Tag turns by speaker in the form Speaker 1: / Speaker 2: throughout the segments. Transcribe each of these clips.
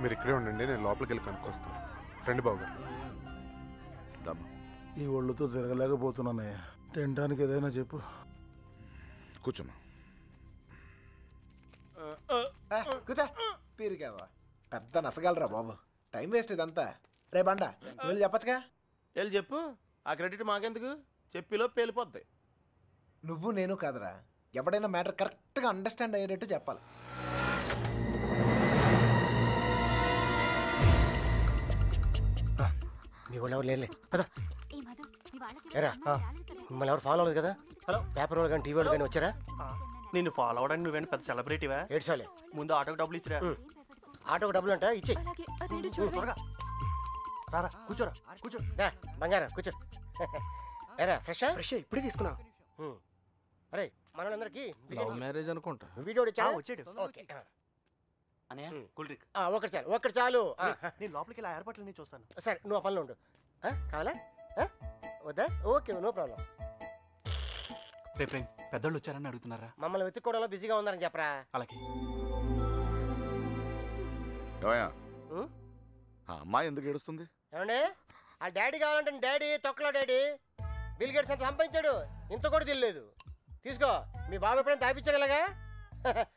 Speaker 1: మీరు ఇక్కడే ఉండండి, నేను లోపలికి వెళ్ళి కనుక్కొస్తాను. రండి బాబు గారు.
Speaker 2: ఈ ఒళ్ళుతో తిరగలేకపోతున్నానయ్యా. తినడానికి ఏదైనా చెప్పు.
Speaker 3: కూర్చోమ్మా.
Speaker 4: కూర్చో. పీరికావా పెద్ద నసగలరా బాబు. టైం వేస్ట్ ఇదంతా. రే బండా వెళ్ళి చెప్పచ్చుగా.
Speaker 5: వెళ్ళి చెప్పు. ఆ క్రెడిట్ మాకెందుకు? చెప్పిలో పేలిపోద్ది.
Speaker 4: నువ్వు నేను కాదురా, ఎవడైనా మ్యాటర్ కరెక్ట్గా అండర్స్టాండ్ అయ్యేటట్టు చెప్పాలి.
Speaker 6: మీ వాళ్ళు ఎవరు లేలే కదా. ఎరా మిమ్మల్ని ఎవరు ఫాలో అవ్వలేదు కదా. హలో, పేపర్ వాళ్ళు కానీ టీవీ వాళ్ళు కానీ వచ్చారా?
Speaker 5: నిన్ను ఫాలో అవడానికి నువ్వేంటి పెద్ద సెలబ్రిటీవా?
Speaker 6: ఏడ్చాలే.
Speaker 5: ముందు ఆటోకి డబ్బులు ఇచ్చిరా.
Speaker 6: ఆటోకి డబ్బులు అంట ఇచ్చి
Speaker 5: త్వరగా రారా. కూర్చోరా, కూర్చో.
Speaker 6: బంగారం కూర్చో. ఎరా ఫ్రెష్
Speaker 4: ఇప్పుడే తీసుకున్నా.
Speaker 6: అరే మనోళ్ళందరికీ
Speaker 2: లవ్ మ్యారేజ్ అనుకుంటా.
Speaker 6: వీడియో
Speaker 5: వచ్చాడు.
Speaker 6: ఒకటి చాలు.
Speaker 5: నేను లోపలికి ఇలా ఏర్పాట్లన్నీ చూస్తాను.
Speaker 6: సరే నువ్వు ఆ పనిలో ఉండు. కావాలా వద్దా? Okay, no problem.
Speaker 7: రేపు పెద్దోళ్ళు వచ్చారని అడుగుతున్నారా?
Speaker 6: మమ్మల్ని వెతుక్కోవడంలో బిజీగా ఉన్నారని చెప్పరా.
Speaker 7: అలాగే.
Speaker 3: అమ్మాయి ఎందుకు ఏడుస్తుంది?
Speaker 6: ఏమండి, ఆ డాడీ కావాలంటే డాడీ తొక్కలో డాడీ. బిల్ గేట్స్ అంత సంపాదించాడు, ఇంత కూడా తెలియలేదు. తీసుకో, మీ బాబు ఎప్పుడైనా తాపించాడు ఇలాగా.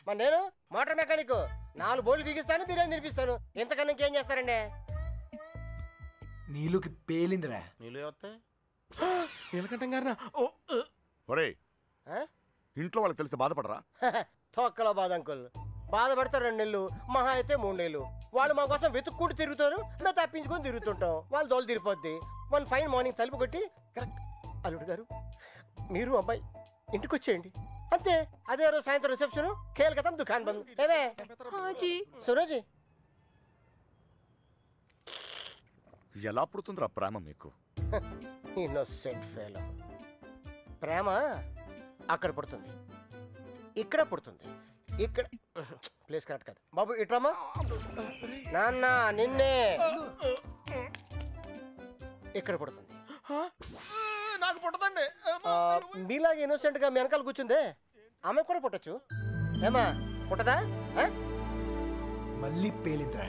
Speaker 6: మరి నేను మోటార్ మెకానిక్, 4 బోర్లు బిగిస్తాను, బిర్యానీ తినిపిస్తాను. ఇంతకన్నా ఇంకేం చేస్తారండి?
Speaker 4: నీళ్ళకి పేలిందిరా.
Speaker 5: నీళ్ళు వస్తాయి. నీళ్ళకంటే గారినా
Speaker 3: ఒరే, ఇంట్లో వాళ్ళకి తెలిసి బాధపడరా?
Speaker 6: తొక్కలో బాధ అంకుల్. బాధపడతారు 2 నెలలు, మహా అయితే 3 నెలలు. వాళ్ళు మా కోసం వెతుక్కుంటూ తిరుగుతారు, మేము తప్పించుకొని తిరుగుతుంటాం. వాళ్ళు దోలు తిరిగిపోద్ది. 1 ఫైన్ మార్నింగ్ తలుపు కొట్టి కరెక్ట్ అల్లుడు గారు మీరు అబ్బాయి ఇంటికి వచ్చేయండి అంతే. అదే రోజు సాయంత్రం రిసెప్షన్, కేల్కతం దుకాన్ బంద్. ఏమే సురోజీ,
Speaker 3: ఎలా పుడుతుందిరా ప్రేమ మీకు?
Speaker 6: Innocent fellow. ప్రేమ అక్కడ పుడుతుంది, ఇక్కడ పుడుతుంది. ఇక్కడ ప్లేస్ కరెక్ట్ కాదు బాబు. ఇట్రామా నాన్న, నిన్నే ఇక్కడ పుడుతుంది.
Speaker 5: నాకు పుట్టదండి.
Speaker 6: మీలాగా ఇన్నోసెంట్ గా మీ వెనకాల కూర్చుందే ఆమె కూడా పుట్టచ్చు. ఏమా పుట్టదా?
Speaker 4: మళ్ళీ పేలిందిరా.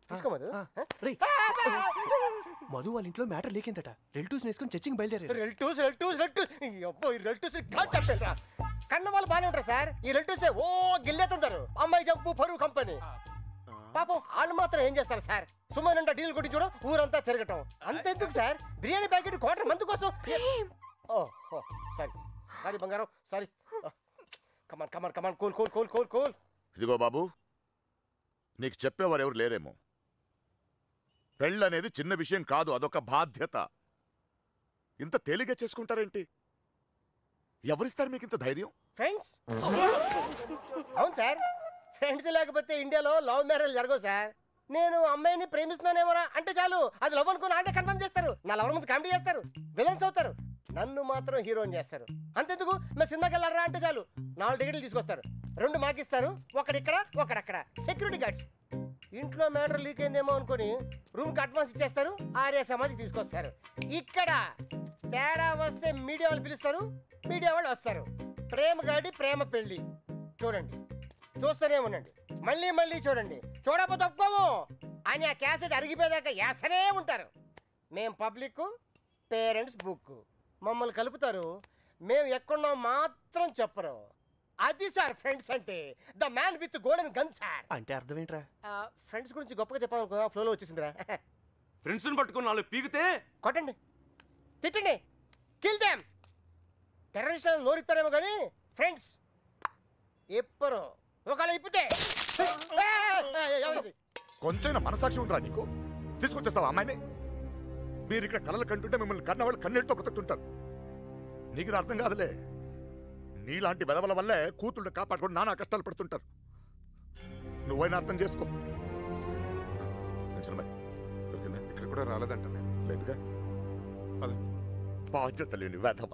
Speaker 6: తీసుకో మధు.
Speaker 5: మధు వాళ్ళ ఇంట్లో మ్యాటర్ లీకిందట. రిలేటివ్స్ వేసుకొని చర్చింగ్ బయలుదేరారు.
Speaker 6: కన్న వాళ్ళు బాగానే ఉంటారు సార్. ఈ రిలేటివ్స్ ఓ గిల్లేతుంటారు. అమ్మాయి జంపు పరువు కంపెనీ. పాపం వాళ్ళు మాత్రం ఏం చేస్తారు సార్? సుమన్ డీల్ కొట్టి చూడ ఊరంతా తిరగటం. అంతెందుకు సార్, బిర్యానీ ప్యాకెట్ $250 కోసం. సారీ సారీ బంగారం, sorry. Come on come on come on, cool cool cool cool cool.
Speaker 3: ఇదిగో బాబు, నీకు చెప్పేవారు ఎవరు లేరేమో. పెళ్ళనేది చిన్న విషయం కాదు, అదొక బాధ్యత. ఇంత తేలిగ్గా చేసుకుంటారేంటి? ఎవరిస్తారు మీకు ఇంత ధైర్యం?
Speaker 6: ఫ్రెండ్స్. అవును సార్, ఫ్రెండ్స్ లేకపోతే ఇండియాలో లవ్ మ్యారేజ్ జరగవు సార్. నేను అమ్మాయిని ప్రేమిస్తున్నానేమోరా అంటే చాలు, అది లవ్ అనుకుని అంటే కన్ఫర్మ్ చేస్తారు. నా లవర్ ముందు కామెడీ చేస్తారు, విలన్స్ అవుతారు. నన్ను మాత్రం హీరోని చేస్తారు. అంతెందుకు, మేము సినిమాకి వెళ్ళారా అంటే చాలు 4 టికెట్లు తీసుకొస్తారు. 2 మాకిస్తారు, ఒకడిక్కడ ఒకడక్కడ. Security guards. ఇంట్లో మ్యాటర్ లీక్ అయిందేమో అనుకుని రూమ్కి అడ్వాన్స్ ఇచ్చేస్తారు, ఆర్య సమాధికి తీసుకొస్తారు. ఇక్కడ తేడా వస్తే మీడియా వాళ్ళు పిలుస్తారు, మీడియా వాళ్ళు వస్తారు. ప్రేమ గాడి ప్రేమ పెళ్ళి చూడండి, చూస్తూనే ఉండండి, మళ్ళీ మళ్ళీ చూడండి. చూడకపోతే ఒప్పుకోము అని ఆ క్యాసెట్ అరిగిపోయేదాకా వేస్తూనే ఉంటారు. మేం పబ్లిక్, పేరెంట్స్ బుక్. మమ్మల్ని కలుపుతారు, మేము ఎక్కడున్నాం మాత్రం చెప్పరు. అది సార్ ఫ్రెండ్స్ అంటే. The man with golden gun sir.
Speaker 5: అంటే అర్థం ఏంట్రా?
Speaker 6: ఫ్రెండ్స్ గురించి గొప్పగా చెప్పాలనుకో, ఫ్లోలో వచ్చేసిందిరా.
Speaker 5: ఫ్రెండ్స్ని పట్టుకుని 4 పీకితే
Speaker 6: కొట్టండి, తిట్టండి, కిల్ దెమ్. టెర్రరిస్టులను నోరిస్తారేమో కానీ ఫ్రెండ్స్ ఎప్పరు. ఒకవేళ ఇప్పితే
Speaker 3: కొంచెం మనసాక్షి ఉందిరా నీకు? తీసుకొచ్చేస్తావా అమ్మాయిని? మీరు ఇక్కడ కలలు కంటుంటే మిమ్మల్ని కన్నవాళ్ళు కన్నీళ్ళతో బ్రతుకుతుంటారు. నీకు అర్థం కాదులే. నీలాంటి వెదవల వల్లే కూతుళ్ళు కాపాడుకొని నానా కష్టాలు పడుతుంటారు. నువ్వైనా అర్థం చేసుకో. దొరికిందా?
Speaker 1: ఇక్కడ కూడా రాలేదంట.
Speaker 3: లేదుగా. బాధ్యత లేని వెధవ.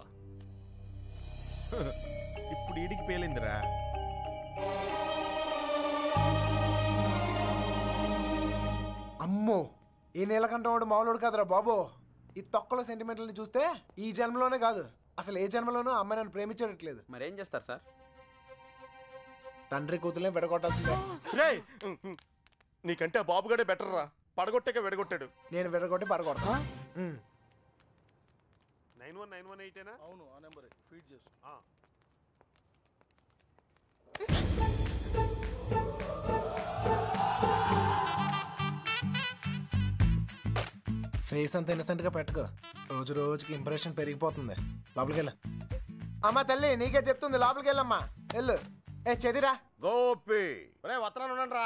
Speaker 5: ఇప్పుడు ఈడికి పేలిందిరా.
Speaker 4: అమ్మో, ఈ నీలకంఠం వాడు మామూలు కాదురా బాబో. ఈ తొక్కలో సెంటిమెంట్లని చూస్తే ఈ జన్మలోనే కాదు, అసలు ఏ జన్మలోనూ అమ్మాయి నన్ను ప్రేమించట్లేదు.
Speaker 8: మరేం చేస్తారు సార్?
Speaker 4: తండ్రి కూతుర్ని విడగొట్టాల్సిందే.
Speaker 5: రే నీకంటే ఆ బాబుగాడే బెటర్ రా, పడగొట్టాక విడగొట్టాడు.
Speaker 4: నేను విడగొట్టి పడగొడతా.
Speaker 5: 9191
Speaker 2: అవును ఆ నెంబర్ ఫీడ్ చేసు.
Speaker 4: ఫేస్ అంత ఇన్నసెంట్ గా పెట్టుకో, రోజు రోజుకి ఇంప్రెషన్ పెరిగిపోతుంది. లోపలికి వెళ్ళు. అమ్మా తల్లి నీకే చెప్తుంది, లోపలికి వెళ్ళమ్మా. వెళ్ళు. ఏ చెదిరా
Speaker 5: గోపి రే వత్తనాను ఉండండి రా.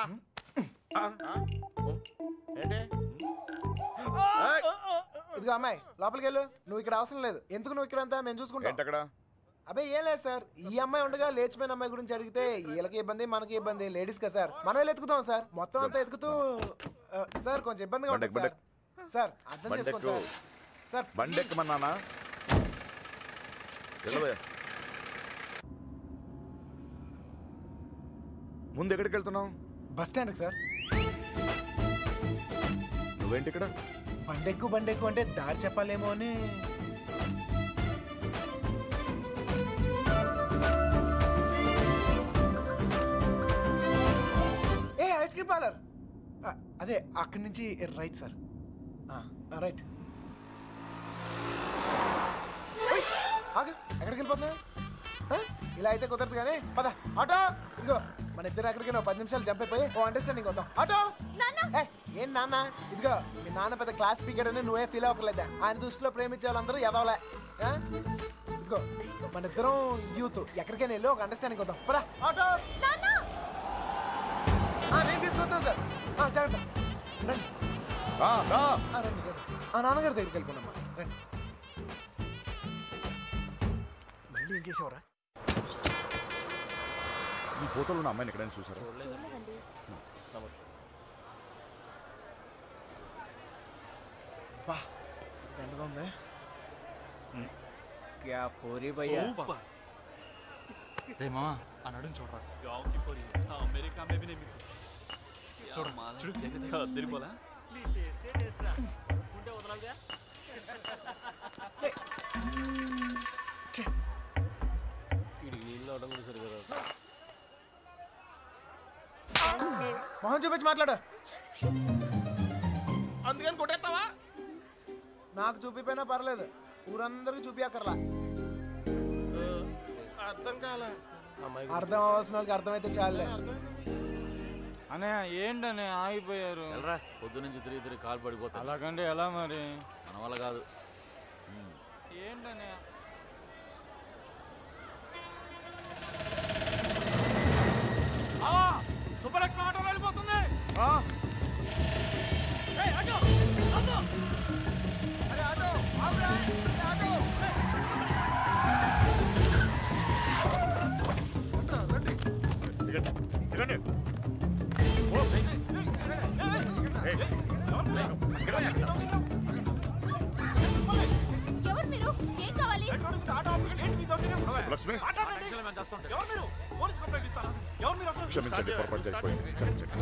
Speaker 5: ఏంటి
Speaker 4: ఇదిగో అమ్మాయి లోపలికి వెళ్ళు. నువ్వు ఇక్కడ అవసరం లేదు. ఎందుకు నువ్వు ఇక్కడ అంతా మేము చూసుకుంటాం.
Speaker 3: ఏంటక్కడ
Speaker 4: అబ్బాయి ఏం లేదు సార్, ఈ అమ్మాయి ఉండగా లేచిపోయిన అమ్మాయి గురించి అడిగితే వీళ్ళకి ఇబ్బంది మనకి ఇబ్బంది, లేడీస్ కదా సార్, మనం ఎత్తుకుతాం సార్. మొత్తం అంతా ఎత్తుకుతూ సార్ కొంచెం ఇబ్బందిగా ఉంటుంది సార్. సార్ అర్థం చేసుకోండి సార్. సార్
Speaker 3: బండెక్కమన్నానా? ముందు ఎక్కడికి వెళ్తున్నావు?
Speaker 4: బస్ స్టాండ్కి సార్.
Speaker 3: నువ్వేంటి ఇక్కడ?
Speaker 4: బండెక్కు అంటే దారి చెప్పాలేమో అని. ఏ ఐస్ క్రీమ్ పార్లర్ అదే అక్కడి నుంచి రైట్ సార్. రైట్. ఆగు, ఎక్కడికి వెళ్ళిపోతున్నా? ఇలా అయితే కుదరదు కానీ పద. ఆటో ఇదిగో, మన ఇద్దరు ఎక్కడికి 10 నిమిషాలు జంప్ అయిపోయి ఓ అండర్స్టాండింగ్ వద్దాం. ఆటో ఏం నాన్న, ఇదిగో మీ నాన్న పెద్ద క్లాస్ స్పీకర్ అని నువ్వే ఫీల్ అవ్వకలేదా? ఆయన దృష్టిలో ప్రేమించే వాళ్ళందరూ ఎదవలే. ఇదిగో మన ఇద్దరం యూత్, ఎక్కడికైనా వెళ్ళి ఒక అండర్స్టాండింగ్ వద్దాం. పద ఆటో. నేను తీసుకొస్తాను సార్. జాగ్రత్త రండి. రండి నాన్నగారి దగ్గరికి వెళ్ళిపోనమ్మా. రండి. మళ్ళీ ఏం చేసావరా?
Speaker 3: ఈ ఫోటోలో ఉన్న అమ్మాయిని ఎక్కడైనా చూసారా?
Speaker 4: బా దండగా ఉంది. క్యా పూరి భయ్యా.
Speaker 7: రే మామా ఆ నడుం చూడరా. అమెరికా చూడు
Speaker 4: మొహం చూపించి మాట్లాడు.
Speaker 5: అందుకని కొట్టేస్తావా?
Speaker 4: నాకు చూపిపోయినా పర్లేదు, ఊరందరికి చూపియక్కర్లా.
Speaker 5: అర్థం కాలే.
Speaker 4: అర్థం అవ్వాల్సిన వాళ్ళకి అర్థమైతే చాలే.
Speaker 8: అనే ఏంటనే ఆగిపోయారు?
Speaker 9: పొద్దు నుంచి తిరిగి కాలు పడిపోతా.
Speaker 8: అలాగంటే ఎలా మరి?
Speaker 9: మన వల్ల కాదు.
Speaker 8: ఏంటనే సుబ్బలక్ష్మి ఆటోలో వెళ్ళిపోతుంది.
Speaker 10: ఎవరు మీరు? ఏం కావాలి?
Speaker 3: లక్ష్మి క్షమించండి, పొరపాటు జరిగిపోయింది. క్షమించండి.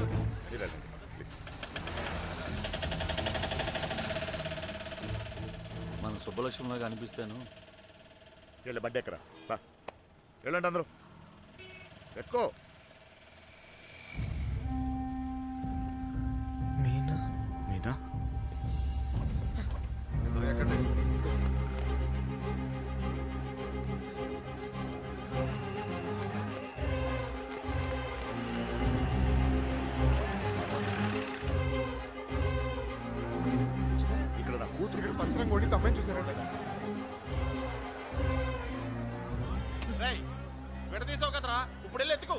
Speaker 9: మన సుబ్బలక్ష్మిలాగా అనిపిస్తాను.
Speaker 3: వెళ్ళి బండి ఎక్కరా. వెళ్ళండి అందరూ, ఎక్కువ.
Speaker 4: మీనా
Speaker 3: మీనా ఎక్కండి. ఇక్కడ నా కూతురు ఇక్కడ పంచరం కొట్టి తమ్మని చూసారంట.
Speaker 5: విడదీసావు కదరా, ఇప్పుడు వెళ్ళి ఎత్తుకో.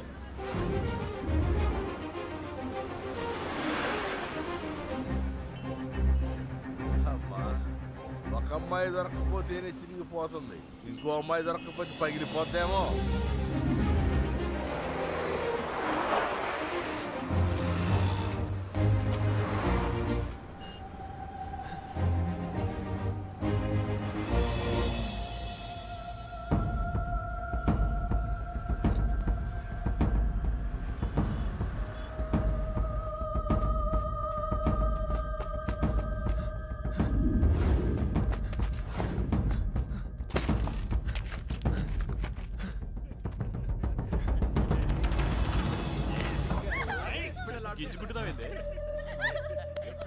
Speaker 8: అమ్మా, ఒక అమ్మాయి దొరకకపోతేనే చినిగిపోతుంది, ఇంకో అమ్మాయి దొరకకపోతే పగిలిపోతేమో.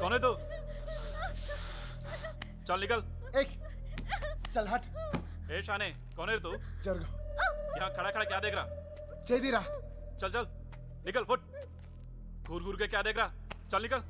Speaker 7: कौन है तू? चल निकल।
Speaker 4: चल हट।
Speaker 7: ए शाने, कौन है तू?
Speaker 4: जरगो।
Speaker 7: यहाँ खड़ा खड़ा क्या देख रहा?
Speaker 4: चेदीरा।
Speaker 7: चल चल निकल फुट। घूर घूर के क्या देख रहा? चल निकल।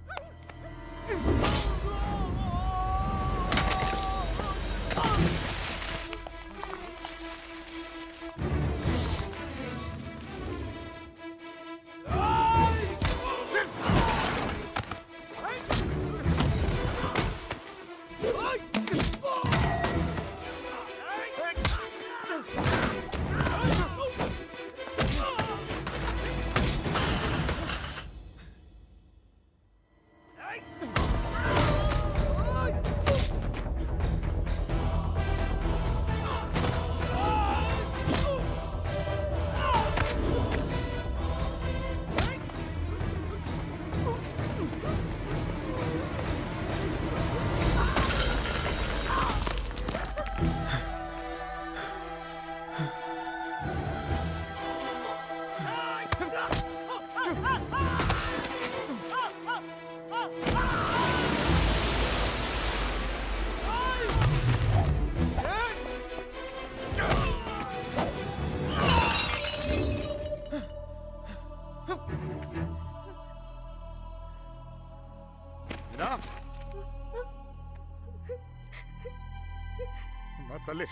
Speaker 3: తల్లి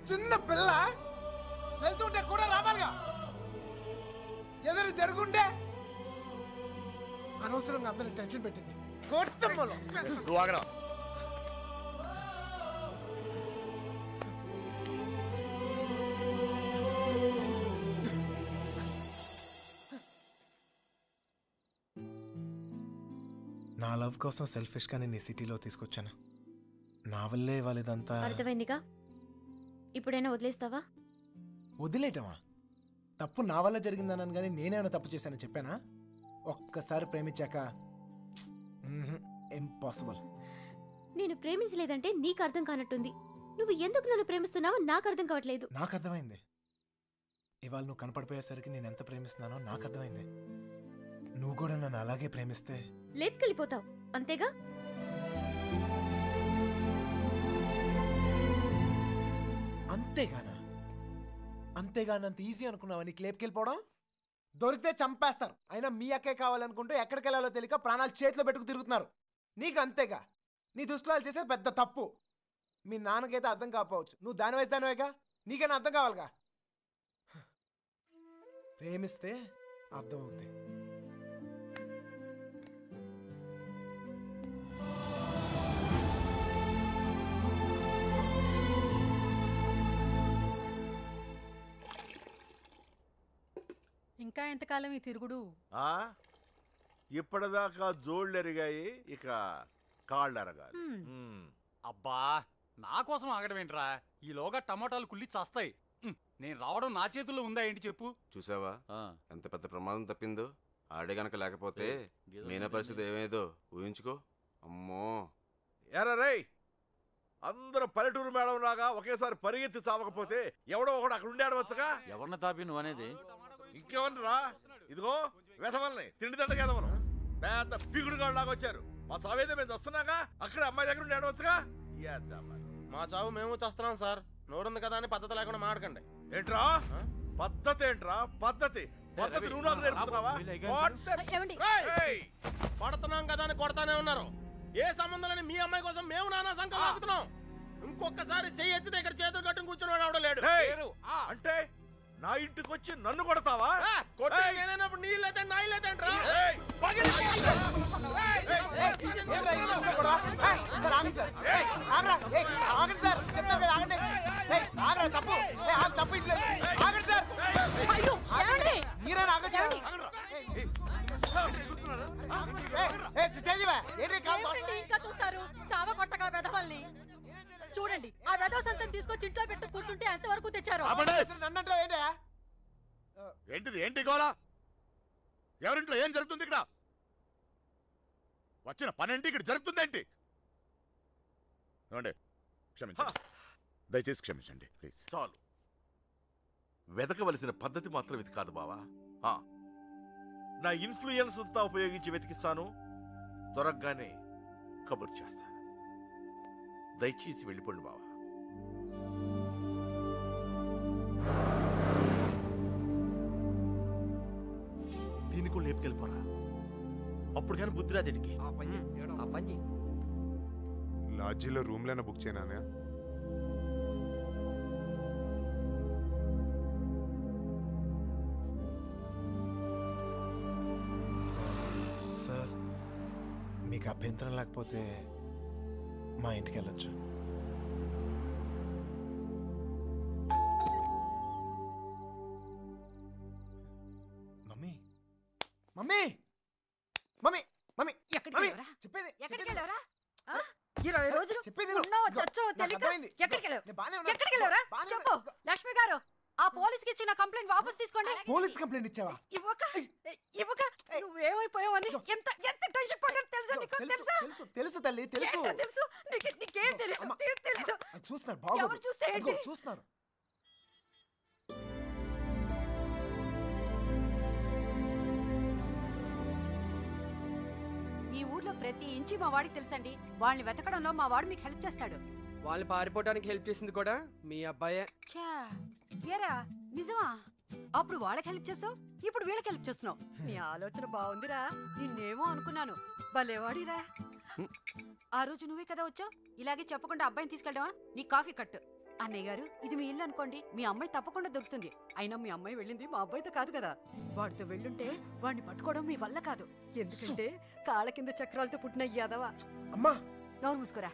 Speaker 4: చిన్న పిల్ల వెళ్తుంటే కూడా రావాలిగా ఏదైనా జరుగుండే అనవసరంగా అందరిని టెన్షన్ పెట్టింది కోర్తమ్మలో
Speaker 3: నువ్వు ఆగరా
Speaker 4: నా లవ్ కోసం సెల్ఫిష్ గా నేను ఈ సిటీలో తీసుకొచ్చాను నా వల్లే వాళ్ళదంతా
Speaker 10: అర్థమైందిగా ఇప్పుడైనా వదిలేస్తావా
Speaker 4: వదిలేయటమా తప్పు నా వల్ల జరిగిందన్నాను కానీ నేనేమైనా తప్పు చేశానని చెప్పానా ఒక్కసారి ప్రేమించాక ఇంపాసిబుల్
Speaker 10: నేను ప్రేమించలేదంటే నీకు అర్థం కానట్టుంది నువ్వు ఎందుకు నన్ను ప్రేమిస్తున్నావో నాకు అర్థం కావట్లేదు
Speaker 4: నాకు అర్థమైంది ఇవాళ నువ్వు కనపడిపోయేసరికి నేను ఎంత ప్రేమిస్తున్నానో నాకు అర్థమైంది నువ్వు కూడా నన్ను అలాగే ప్రేమిస్తే
Speaker 10: లేపుకెళ్ళిపోతావు అంతేగా
Speaker 4: అంతేగానంత ఈజీ అనుకున్నావా నీకు లేపుకెళ్ళిపోవడం దొరికితే చంపేస్తారు అయినా మీ అక్కే కావాలనుకుంటూ ఎక్కడికి వెళ్ళాలో తెలియక ప్రాణాలు చేతిలో పెట్టుకు తిరుగుతున్నారు నీకు అంతేగా నీ దుష్టులాలు చేసేది పెద్ద తప్పు మీ నాన్నకైతే అర్థం కాకపోవచ్చు నువ్వు దాని వయసు దానివేగా నీకైనా అర్థం కావాలిగా ప్రేమిస్తే అర్థం అవుతుంది
Speaker 11: ఇంకా ఎంతకాలం ఈ తిరుగుడు
Speaker 8: ఇప్పటిదాకా జోళ్ళు ఎరిగాయి ఇక కాళ్ళు ఎరగాలి
Speaker 12: అబ్బా నా కోసం ఆగడం ఏంట్రా ఈలోగా టమాటాలు కుళ్ళి చస్తాయి నేను రావడం నా చేతుల్లో ఉందా ఏంటి చెప్పు
Speaker 5: చూసావా ఎంత పెద్ద ప్రమాదం తప్పిందో ఆడే గనక లేకపోతే మీనా పరిస్థితి ఏమేదో ఊహించుకో అమ్మో
Speaker 8: ఎరా రేయ్ అందరూ పల్లెటూరు మేడం లాగా ఒకేసారి పరిగెత్తి చావకపోతే ఎవడో ఒకడు అక్కడ ఉండి ఆడవచ్చుగా
Speaker 9: ఎవరిని తాపి నువ్వు అనేది
Speaker 8: ఇంకేమన్నారా ఇదిగో వెధవల్ని తిండి దండగేదవను పెద్ద పిగుడుగాడు లాగా వచ్చారు మా చావేదే మేము వస్తున్నాగా అక్కడ అమ్మాయి దగ్గర ఉండి ఆడవచ్చుగా
Speaker 5: మా చావు మేము చేస్తున్నాం సార్ నోరుంది కదా అని పద్ధతి లేకుండా మాడకండి
Speaker 8: ఏంట్రా పద్ధతి ఏంట్రా పద్ధతి పద్ధతి నువ్వు నాకు నేర్పుతున్నావా
Speaker 5: కొడుతున్నాం కదా అని కొడతానే ఉన్నారు ఏ సంబంధం లేని మీ అమ్మాయి కోసం మేము నానా సంకల్పం ఆగుతున్నాం ఇంకొకసారి చెయ్యి ఎత్తితే ఇక్కడ చేతులు కట్టుకుని కూర్చుని వాడు లేడు
Speaker 8: అంటే నా ఇంటికి వచ్చి నన్ను కొడతావా
Speaker 5: కొట్టేప్పుడు నీళ్ళైతే నా ఇల్లేదంట్రా
Speaker 11: ఇంకా చూస్తారు చావ కొట్టగా వెధవల్ని చూడండి ఆ వెధవ సంతం తీసుకొచ్చి ఇంట్లో పెట్టు కూర్చుంటే ఎంతవరకు తెచ్చారు
Speaker 3: ఏంటిది ఏంటి గోలా ఎవరింట్లో ఏం జరుగుతుంది ఇక్కడ వచ్చిన పనేంటి ఇక్కడ జరుగుతుందేంటి? ఏమండి క్షమించండి, దయచేసి క్షమించండి ప్లీజ్.
Speaker 8: చాలు. వెతకవలసిన పద్ధతి మాత్రం ఇది కాదు బావా. నా ఇన్ఫ్లుయెన్స్ అంతా ఉపయోగించి వెతికిస్తాను, దొరకగానే కబురు చేస్తాను. దయచేసి వెళ్ళిపోండి బావా. దీన్ని కూడా లేపుకెళ్ళిపోరా, అప్పుడు కానీ బుద్ధి రాదు దీనికి.
Speaker 1: లాడ్జీలో రూమ్లైనా బుక్ చేయనా?
Speaker 4: సార్ మీకు అభ్యంతరం లేకపోతే మా ఇంటికి వెళ్ళొచ్చు. మమ్మీ మమ్మీ మమ్మీ మమ్మీ చెప్పేది
Speaker 11: 20 రోజులు
Speaker 4: చెప్పేది
Speaker 11: ఉన్నావో చచ్చావో తెలియక ఎక్కడికి వెళ్ళావురా? చెప్పు. లక్ష్మి గారు, ఆ పోలీస్కి ఇచ్చిన కంప్లైంట్ వాపస్ తీసుకోండి.
Speaker 4: పోలీస్ కంప్లైంట్ ఇచ్చావా?
Speaker 11: ఇవ్వక నువ్వేమైపోయావని ఎంత ఎంత టెన్షన్ పడ్డాను తెలుసా నీకు? తెలుసా?
Speaker 4: తెలుసు తల్లి, తెలుసు.
Speaker 11: తెలుసు నీకేం తెలియదు. తెలీదు.
Speaker 4: చూస్తున్నారు, బాగోదు.
Speaker 11: ఎవరు చూస్తే ఏంటి?
Speaker 4: చూస్తున్నారు.
Speaker 11: ఈ ఊర్లో ప్రతి ఇంచి మా వాడికి తెలుసండి. వాళ్ళని వెతకడంలో మా వాడు మీకు హెల్ప్ చేస్తాడు.
Speaker 13: వాళ్ళు పారిపోవడానికి హెల్ప్ చేసింది కూడా మీ అబ్బాయే.
Speaker 11: ఏరా నిజమా? అప్పుడు వాళ్ళకి హెల్ప్ చేస్తావు, ఇప్పుడు వీళ్ళకి హెల్ప్ చేస్తున్నావు. నీ ఆలోచన బాగుందిరా. నిన్నేమో అనుకున్నాను, భలేవాడిరా. ఆ రోజు నువ్వే కదా వచ్చావు. ఇలాగే చెప్పకుండా అబ్బాయిని తీసుకెళ్ళడమా? నీ కాఫీ కట్టు. అన్నయ్య గారు, ఇది మీ ఇల్లు అనుకోండి, మీ అమ్మాయి తప్పకుండా దొరుకుతుంది. అయినా మీ అమ్మాయి వెళ్ళింది మా అబ్బాయితో కాదు కదా. వాడితో వెళ్ళుంటే వాడిని పట్టుకోవడం మీ వల్ల కాదు. ఎందుకంటే కాళ్ళ కింద చక్రాలతో పుట్టిన యాదవా.
Speaker 4: అమ్మా
Speaker 11: నోరు మూసుకోరా.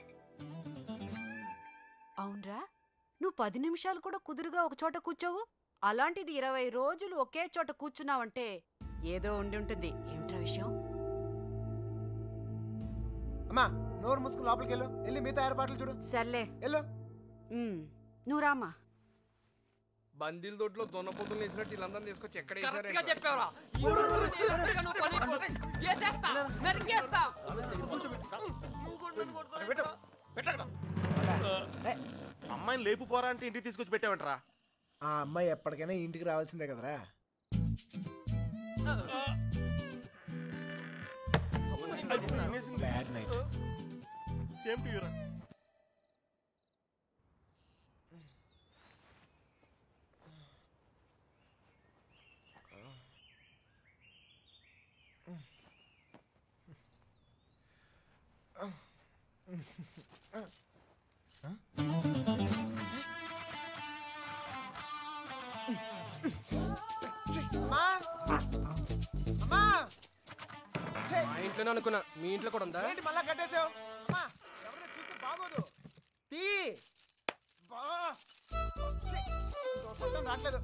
Speaker 11: అవునరా, నువ్వు 10 నిమిషాలు కూడా కుదురుగా ఒక చోట కూర్చోవు. అలాంటిది 20 రోజులు ఒకే చోట కూర్చున్నావంటే ఏదో ఉండి ఉంటుంది. ఏమిట్రా విషయం?
Speaker 4: అమ్మా నోరు మూసుకుని లోపలికి వెళ్ళు. వెళ్ళి మిగతా ఏర్పాట్లు చూడు.
Speaker 11: సర్లే
Speaker 4: వెళ్ళు.
Speaker 11: నువ్వు రామ్మా.
Speaker 13: బందీల దొడ్లో దొన్నపోతులు వేసినట్టు వీళ్ళందరినీ తీసుకొచ్చి ఎక్కడ
Speaker 5: అమ్మాయిని లేపు పోరా అంటే ఇంటికి తీసుకొచ్చి పెట్టావంటరా?
Speaker 4: ఆ అమ్మాయి ఎప్పటికైనా ఇంటికి రావాల్సిందే కదరా. Bad night.
Speaker 5: Same to you రా.
Speaker 13: మా ఇంట్లోనే అనుకున్నా, మీ ఇంట్లో కూడా ఉందా?
Speaker 4: మళ్ళా కట్టేసావు. బాగోదు. తీ రావట్లేదు.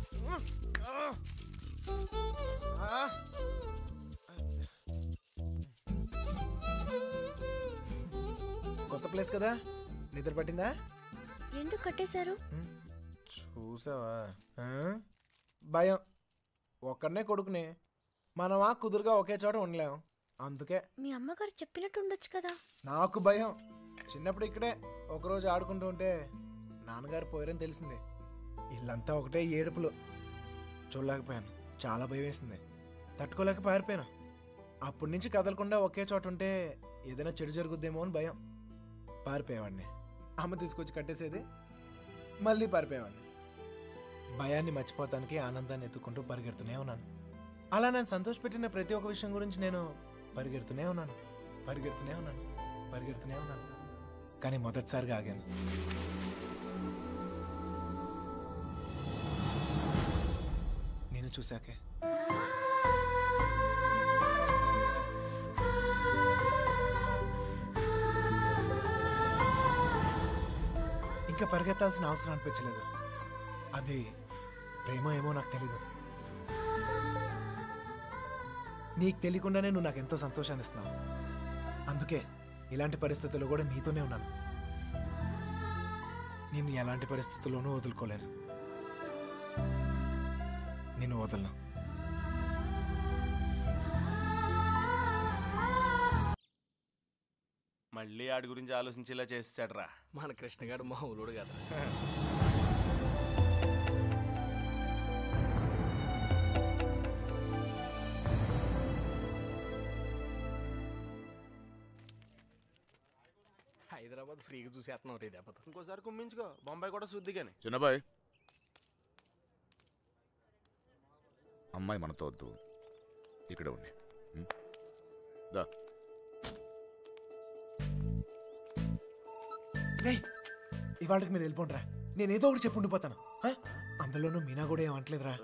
Speaker 4: కొత్త ప్లేస్ కదా, నిద్ర పట్టిందా?
Speaker 10: ఎందుకు కట్టేశారు?
Speaker 4: చూసావా? భయం. ఒక్కడనే కొడుకుని మనమా కుదురుగా ఒకే చోట ఉండలేం, అందుకే.
Speaker 10: మీ అమ్మగారు చెప్పినట్టు ఉండొచ్చు కదా.
Speaker 4: నాకు భయం. చిన్నప్పుడు ఇక్కడే ఒకరోజు ఆడుకుంటూ ఉంటే నాన్నగారు పోయారని తెలిసింది. ఇల్లంతా ఒకటే ఏడుపులు. చూడలేకపోయాను, చాలా భయం వేసింది. తట్టుకోలేక పారిపోయాను. అప్పటి నుంచి కదలకుండా ఒకే చోట ఉంటే ఏదైనా చెడు జరుగుద్దేమో అని భయం. పారిపోయేవాడిని. అమ్మ తీసుకొచ్చి కట్టేసేది, మళ్ళీ పారిపోయేవాడిని. భయాన్ని మర్చిపోతానికి ఆనందాన్ని ఎత్తుకుంటూ పరిగెడుతూనే ఉన్నాను. అలా నేను సంతోషపెట్టిన ప్రతి ఒక్క విషయం గురించి నేను పరిగెడుతూనే ఉన్నాను. కానీ మొదటిసారిగా ఆగాను. నేను చూశాకే. ఇంకా పరిగెత్తాల్సిన అవసరం అనిపించలేదు. అది ప్రేమ ఏమో నాకు తెలీదు. నీకు తెలియకుండానే నువ్వు నాకు ఎంతో సంతోషాన్ని ఇస్తున్నావు. అందుకే ఇలాంటి పరిస్థితుల్లో కూడా నీతోనే ఉన్నాను. నేను ఎలాంటి పరిస్థితుల్లోనూ వదులుకోలేను. నేను వదలను.
Speaker 14: మళ్ళీ ఆడి గురించి ఆలోచించేలా చేస్తాడ్రా.
Speaker 13: మన కృష్ణగాడు మామూలుడు కదా. హైదరాబాద్ ఫ్రీగా చూసేస్తున్నావు రే దెబ్బతో.
Speaker 5: ఇంకోసారి కుమ్మించుకో, బొంబాయి కూడా శుద్ధిగానే.
Speaker 3: చిన్నబాయ్, అమ్మాయి మనతో వద్దు, ఇక్కడే ఉండి. దా.
Speaker 4: రే ఇవాళకి మీరు వెళ్ళిపోండిరా, నేను ఏదో ఒకటి చెప్పి ఉండిపోతాను. అందులోనూ మీనా కూడా ఏమంటలేదురా.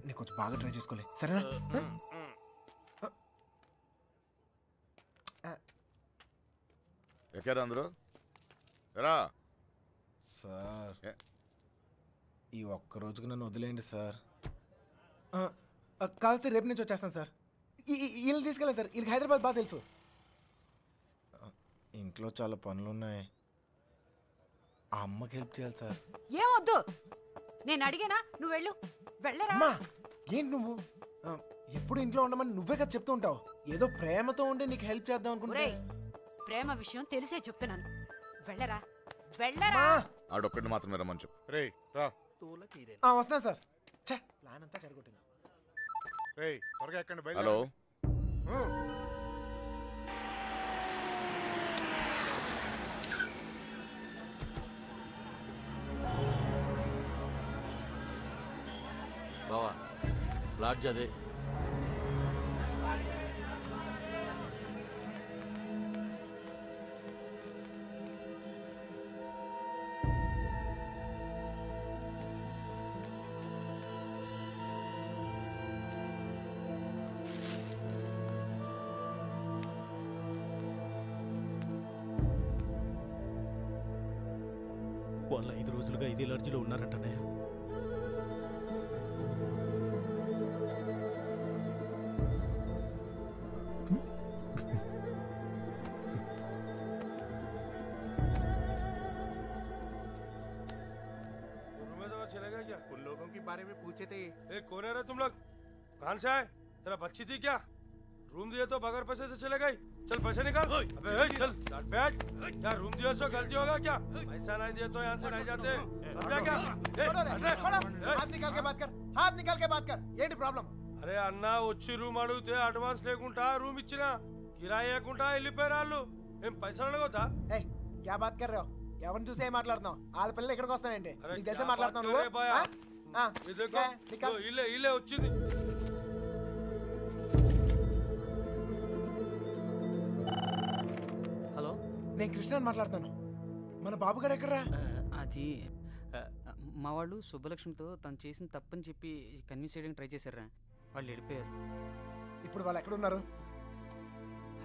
Speaker 4: నేను కొంచెం బాగా ట్రై చేసుకోలే, సరేనా?
Speaker 3: ఎక్కారా అందరూ? రా
Speaker 4: సార్, ఈ ఒక్క రోజుకి నన్ను వదిలేయండి సార్. కాదు సార్, రేపు నుంచి వచ్చేస్తాను సార్. వీళ్ళు తీసుకెళ్ళాను సార్, వీళ్ళకి హైదరాబాద్ బాగా తెలుసు. ఇంట్లో చాలా పనులు ఉన్నాయి, ఆ అమ్మకి హెల్ప్ చేయాలి సార్.
Speaker 11: ఏమొద్దు, నేను అడిగానా, నువ్వు వెళ్ళు. వెళ్ళరా.
Speaker 4: అమ్మా ఏంటి నువ్వు ఎప్పుడు ఇంట్లో ఉండమని నువ్వే కదా చెప్తూ ఉంటావు. ఏదో ప్రేమతో ఉండి నీకు హెల్ప్ చేద్దాం అనుకుంటే.
Speaker 11: ప్రేమ విషయం తెలిసే చెప్తున్నాను, వెళ్ళరా వెళ్ళరా.
Speaker 3: ఆడొక్కడిని మాత్రమే రమ్మని చెప్పు. రే రా.
Speaker 4: వస్తున్నా సార్. ప్లాన్ అంతా చెడగొట్టింది.
Speaker 1: త్వరగా ఎక్కండి.
Speaker 3: హలో,
Speaker 9: బావా లాడ్జ్ అదే.
Speaker 15: వాళ్ళు 5 రోజులుగా ఇదే లాడ్జిలో ఉన్నారంటనే.
Speaker 13: चलेगा क्या?
Speaker 5: उन लोगों के बारे में पूछे थे।
Speaker 13: कौन है रे तुम लोग? कहाँ से आए? तेरा बच्ची थी क्या? रूम दिए तो बगैर पैसे से चले गई। चल पैसे निकाल। अबे चल बैठ। क्या रूम दिया तो गलती होगा क्या? पैसा नहीं दिए तो यहाँ से नहीं जाते। समझा क्या?
Speaker 4: हाथ निकाल के बात कर, हाथ निकाल के बात कर. ఏంటి ప్రాబ్లం?
Speaker 13: అరే అన్న వచ్చి రూమ్ అడిగితే అడ్వాన్స్ లేకుండా రూమ్ ఇచ్చినా కిరాయి లేకుండా వెళ్ళిపోయారు వాళ్ళు. ఏం పైసలు అడగొద్దా?
Speaker 4: ఏయ్ क्या बात कर रहे हो? ఎవరిని చూసే మాట్లాడుతున్నావు? వాళ్ళ పిల్లలు ఇక్కడికి వస్తావేంటి? నీకు తెలిసే మాట్లాడుతున్నావు నువ్వు?
Speaker 13: ఇల్లే వచ్చింది.
Speaker 4: హలో, నేను కృష్ణని మాట్లాడుతాను. మన బాబు గారు ఎక్కడరా?
Speaker 16: అది మా వాళ్ళు సుబ్బలక్ష్మితో తను చేసిన తప్పని చెప్పి కన్విన్స్ చేయడానికి ట్రై చేశారా, వాళ్ళు వెళ్ళిపోయారు.
Speaker 4: ఇప్పుడు వాళ్ళు ఎక్కడున్నారు?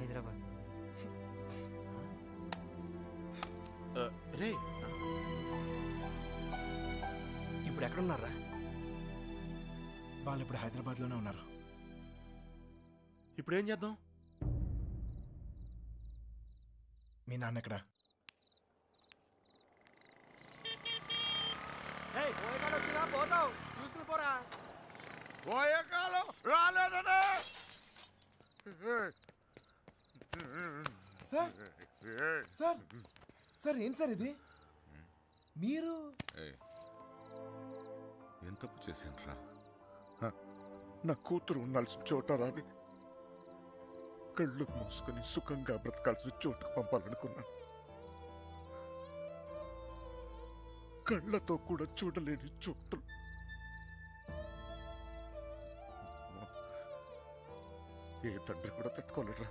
Speaker 16: హైదరాబాద్.
Speaker 4: రే ఇప్పుడు ఎక్కడున్నారా? వాళ్ళు ఇప్పుడు హైదరాబాద్లోనే ఉన్నారు.
Speaker 8: ఇప్పుడు ఏం చేద్దాం?
Speaker 4: మీ నాన్న ఎక్కడా?
Speaker 6: పోతావు చూసుకుని పోరా.
Speaker 3: పోయే కాలం రాలేదనే.
Speaker 4: సార్ సార్ సార్ ఏంటి సార్ ఇది? మీరు
Speaker 3: ఏం తప్పు చేశాను రా? నా కూతురు ఉండాల్సిన చోట రాది కళ్ళు మూసుకొని సుఖంగా బ్రతకాల్సిన చోటుకు పంపాలనుకున్నాను. కళ్ళతో కూడా చూడలేని చోటు. ఏ తండ్రి కూడా తట్టుకోలేరా?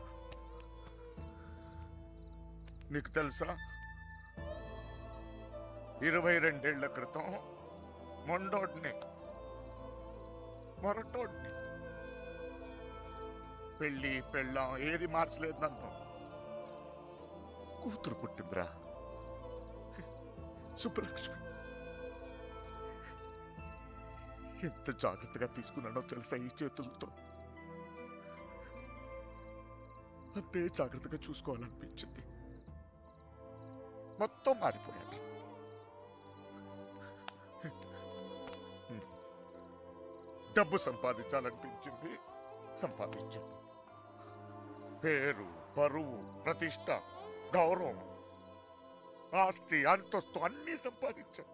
Speaker 3: నీకు తెలుసా, 22 ఏళ్ల క్రితం మొండోడ్ని మొరటోడ్ని పెళ్ళి పెళ్ళాం ఏది మార్చలేదు నన్ను. కూతురు పుట్టిందిరా, సుబ్బలక్ష్మి. ఎంత జాగ్రత్తగా తీసుకున్నానో తెలుసా ఈ చేతులతో? అంతే జాగ్రత్తగా చూసుకోవాలనిపించింది. మొత్తం మారిపోయాడు. డబ్బు సంపాదించాలనిపించింది, సంపాదించాను. పేరు, పరువు, ప్రతిష్ట గౌరవం, ఆస్తి, అంతస్తు అన్నీ సంపాదించాను.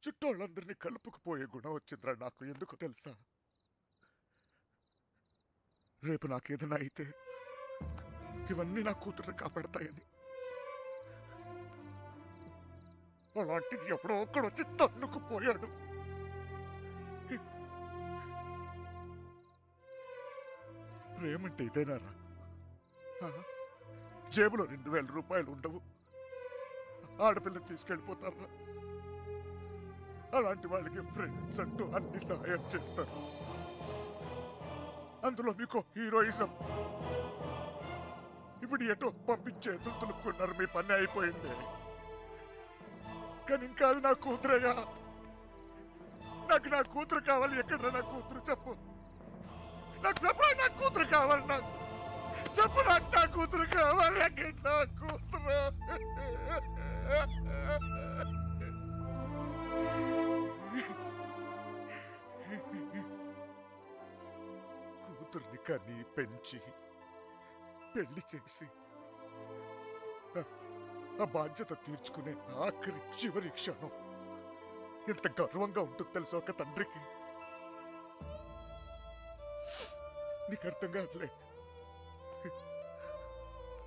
Speaker 3: చుట్టోళ్ళందరినీ కలుపుకుపోయే గుణం వచ్చిందిరా నాకు. ఎందుకు తెలుసా? రేపు నాకేదైనా అయితే ఇవన్నీ నా కూతురు కాపాడతాయని. అలాంటిది ఎప్పుడో ఒక్కడొచ్చి తన్నుకుపోయాడు. ప్రేమంటే ఇదేనారా? జేబులో 2000 రూపాయలు ఉండవు, ఆడపిల్లని తీసుకెళ్ళిపోతారా? అలాంటి వాళ్ళకి ఫ్రెండ్స్ అంటూ అన్ని సహాయం చేస్తారు. అందులో మీకు హీరోయిజం. ఇప్పుడు ఎటో పంపించే తులుపుకున్నారు, మీ పని అయిపోయింది. కానీ ఇంకా అది నా కూతురేగా. నాకు నా కూతురు కావాలి. ఎక్కడ నా కూతురు? చెప్పు నాకు, చెప్పు నా కూతురు కావాలి. నాకు చెప్పు, నాకు నా కూతురు కావాలి. ఎక్కడ నా కూతురు? కూతుర్ని కని పెంచి పెళ్లి చేసి ఆ బాధ్యత తీర్చుకునే ఆఖరి చివరి క్షణం ఎంత గర్వంగా ఉంటుంది తెలుసా ఒక తండ్రికి. నీకు అర్థం కాదులే.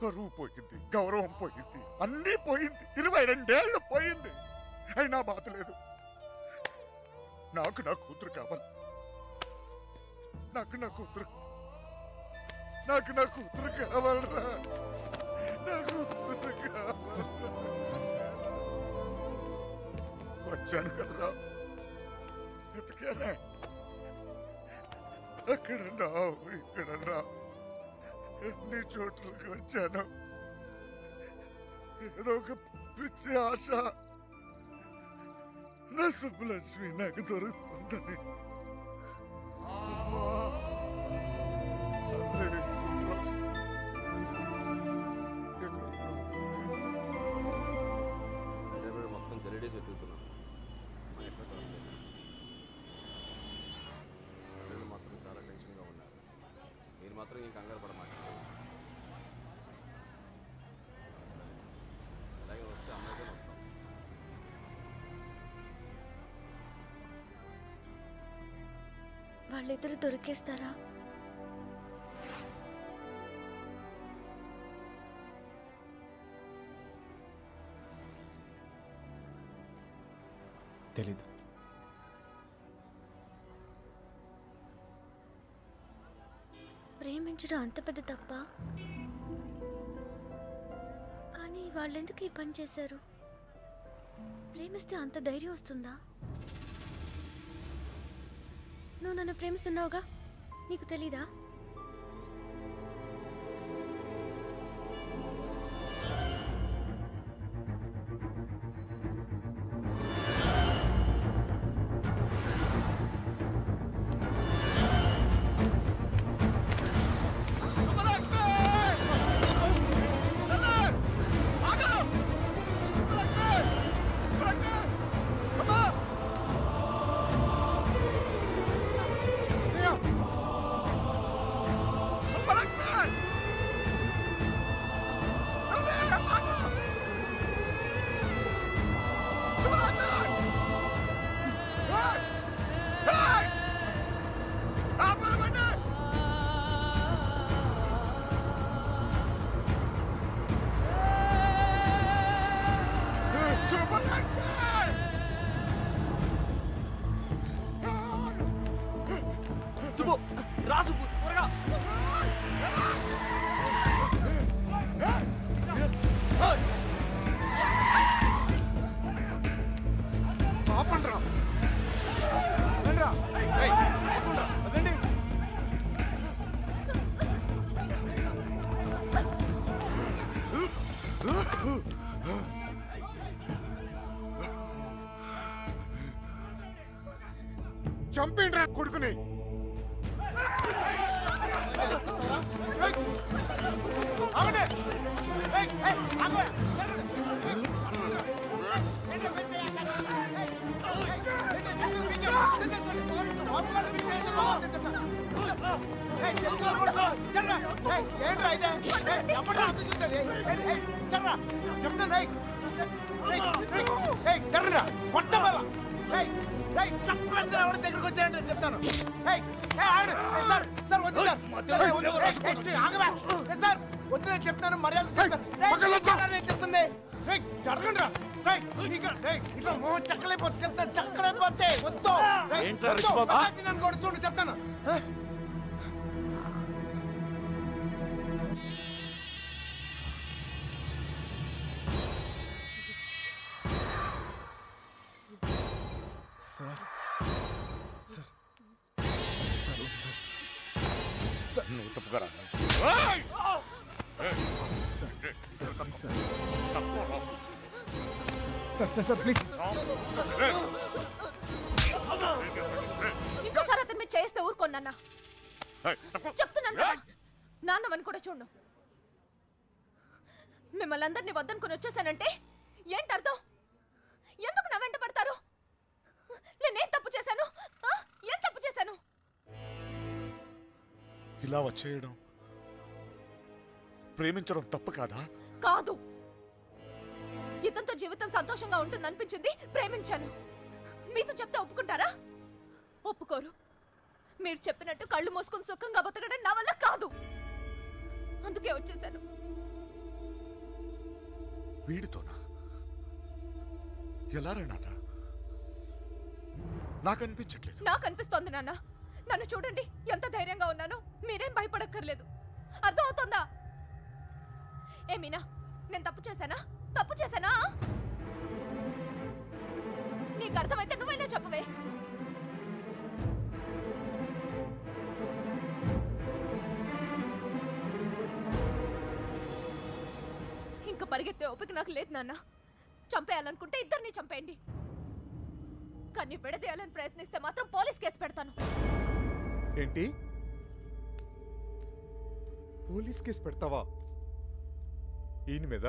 Speaker 3: పరువు పోయింది, గౌరవం పోయింది, అన్నీ పోయింది. 22 ఏళ్ళు పోయింది. అయినా బాధ లేదు. నాకు నా కూతురు కావాలి. నాకు నా కూతురు కావాలరా. నా కూతురు కావాలి. వచ్చాను కదరా, ఎతికానే. అక్కడన్నా ఇక్కడన్నా ఎన్ని చోట్లకి వచ్చాను. ఏదో ఒక పిచ్చి ఆశ, నా సుబ్బలక్ష్మి నాకు దొరుకుతుందని.
Speaker 14: మొత్తం గెలిడేసి వెతుకుతున్నాను. మాత్రం చాలా టెన్షన్గా ఉన్నారు. మీరు మాత్రం ఏం కంగారు పడమాకండి. అలాగే వస్తే అమ్మాయితో వస్తాం.
Speaker 10: వాళ్ళిద్దరు దొరికేస్తారా?
Speaker 15: తెలీదు.
Speaker 10: ప్రేమించడం అంత పెద్ద తప్ప? కానీ వాళ్ళెందుకు ఈ పని చేశారు? ప్రేమిస్తే అంత ధైర్యం వస్తుందా? నువ్వు నన్ను ప్రేమిస్తున్నావుగా, నీకు తెలీదా?
Speaker 14: సుబ్బు, రా సుబ్బు, త్వరగా.
Speaker 4: ఆపండ్రా. రండ్రా. ఆపండ్రా. అదండి.
Speaker 3: చంపేండ్రా కొడుకుని.
Speaker 4: Hey, జర్రా ఏంట్రా అయితే ఎప్పటిరా అంత చూస్తుంది జర్రా చెప్తాను రైట్ జర్రా కొట్ట వల్ల చప్పేస్తే ఎవరి దగ్గరకు వచ్చాయంటే చెప్తాను సార్ సార్ వద్దు సార్ ఆగవా సార్ వద్దు నేను చెప్తాను మర్యాద చెప్తాను నేను చెప్తుంది జరగండి రా ఇట్లా మో చక్కలేకపోతే చెప్తాను చక్కలేకపోతే వద్దు నన్ను కూడా చూడు చెప్తాను
Speaker 3: నువ్వు తప్పుగా
Speaker 4: సార్ ప్లీజ్
Speaker 17: ఇంకోసారి అతను మీరు చేస్తే ఊరుకోన్నా చెప్తున్నాను కదా నాన్నవని కూడా చూడు మిమ్మల్ని అందరినీ వద్దనుకుని వచ్చేసానంటే ఏంటి అర్థం ఎందుకు నా వెంట పడతారు నేనేం తప్పు చేశాను ఏం తప్పు చేశాను
Speaker 3: ఇలా వచ్చేయడం ప్రేమించడం తప్పు కాదా?
Speaker 17: కాదు ఇతంతో జీవితం సంతోషంగా ఉంటుంది అనిపించింది ప్రేమించాను మీతో చెప్తే ఒప్పుకుంటారా ఒప్పుకోరు మీరు చెప్పినట్టు కళ్ళు మూసుకుని సుఖంగా బతకడం నా వల్ల కాదు అందుకే వచ్చేసాను
Speaker 3: వీడితోనా ఎలా రా నాన్న నాకు అనిపించట్లేదు
Speaker 17: నాకు అనిపిస్తోంది నాన్న నన్ను చూడండి ఎంత ధైర్యంగా ఉన్నానో మీరేం భయపడక్కర్లేదు అర్థం అవుతుందా ఏమీనా నేను తప్పు చేశానా నీకు అర్థమైతే నువ్వైనా చెప్పవే ఇంకా పరిగెత్తే ఓపిక నాకు లేదు నాన్న చంపేయాలనుకుంటే ఇద్దరిని చంపేయండి కానీ విడదీయాలని ప్రయత్నిస్తే మాత్రం పోలీస్ కేసు పెడతాను
Speaker 1: ఏంటి పోలీస్ కేసు పెడతావా ఈయన మీద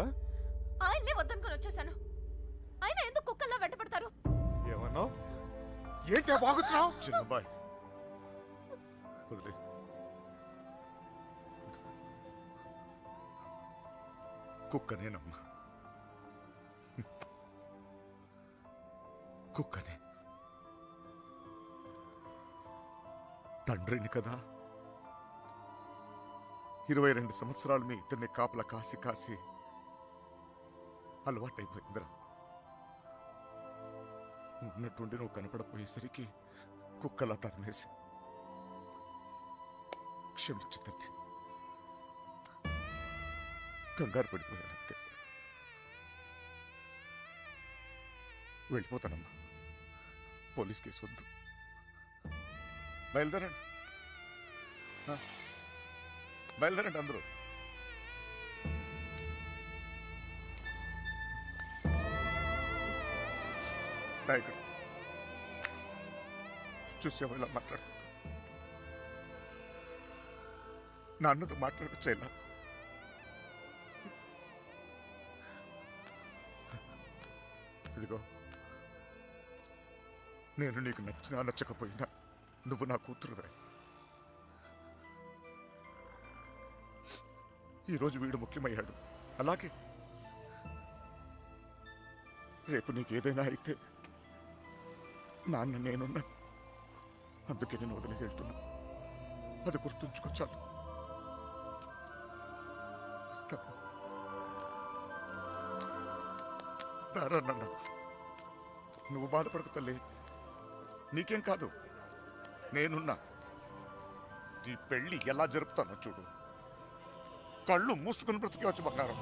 Speaker 17: ఆయన్నే వద్దనుకుని వచ్చేసాను ఆయన ఎందుకు కుక్కల్లా వెంటపడతారు
Speaker 1: ఏమన్నావు
Speaker 3: ఏంటి బాగుతున్నావు చిన్నబాయ్ వదిలే కుక్కనేనమ్మా కుక్కనే తండ్రిని కదా 22 సంవత్సరాలు మీ ఇద్దరిని కాపల కాసి కాసి అలవాటైపోయిందిరా ఉన్నట్టుండి నువ్వు కనపడపోయేసరికి కుక్కలా తరిమేసి క్షమించు తండ్రి కంగారు పడిపోయాడంతే వెళ్ళిపోతానమ్మా పోలీస్ కేసు వద్దు బయలుదేరండి బయలుదేరండి అందరూ నాయకుడు చూసావు ఇలా మాట్లాడుతున్నా నాన్నతో మాట్లాడొచ్చేలా ఇదిగో నేను నీకు నచ్చినా నచ్చకపోయినా నువ్వు నా కూతురువే ఈరోజు వీడు ముఖ్యమయ్యాడు అలాగే రేపు నీకు ఏదైనా అయితే నాన్న నేనున్నా అందుకే నేను వదిలేసి వెళ్తున్నా అది గుర్తుంచుకొచ్చాను నాన్న నువ్వు బాధపడకు తల్లి నీకేం కాదు నేనున్నా నీ పెళ్లి ఎలా జరుపుతానో చూడు కళ్ళు మూసుకుని బ్రతికేవచ్చు బంగారం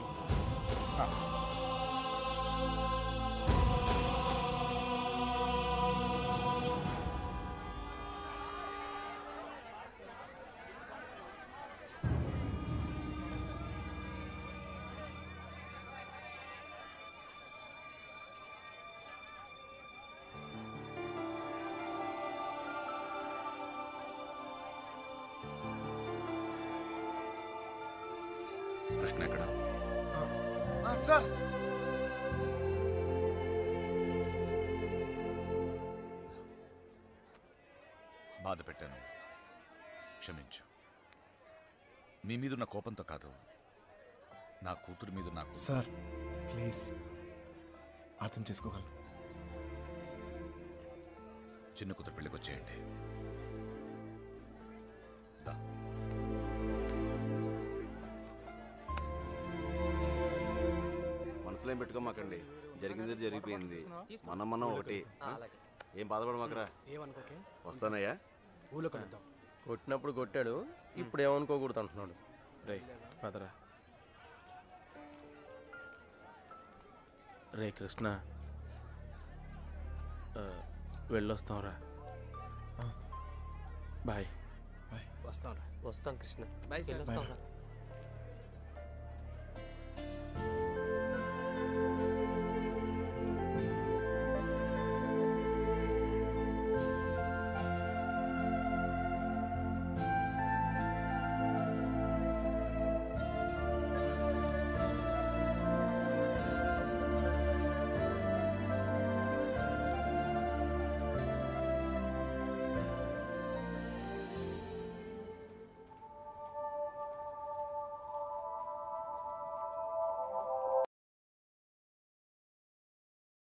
Speaker 8: కృష్ణ ఎక్కడ
Speaker 4: సార్
Speaker 8: బాధ పెట్టాను క్షమించు
Speaker 3: మీ మీదున్న కోపంతో కాదు, నా కూతురు మీద నాకు.
Speaker 18: సార్ ప్లీజ్ అర్థం చేసుకోగలను.
Speaker 3: చిన్న కూతురు పెళ్ళికి వచ్చేయండి.
Speaker 14: మనసులో ఏం పెట్టుకోమాకండి, జరిగింది జరిగిపోయింది. మనం ఒకటి. ఏం బాధపడమాకరా.
Speaker 4: ఏమనుకోకే.
Speaker 14: వస్తానయ్యా.
Speaker 4: ఊళ్ళో కలుద్దాం.
Speaker 5: కొట్టినప్పుడు కొట్టాడు, ఇప్పుడు ఏమనుకోకూడదు అంటున్నాడు.
Speaker 15: రే పదరా. రే కృష్ణ, వెళ్ళొస్తాంరా. బాయ్.
Speaker 18: బాయ్.
Speaker 5: వస్తాం కృష్ణ.
Speaker 4: Bye sir.
Speaker 5: వెళ్ళొస్తాంరా.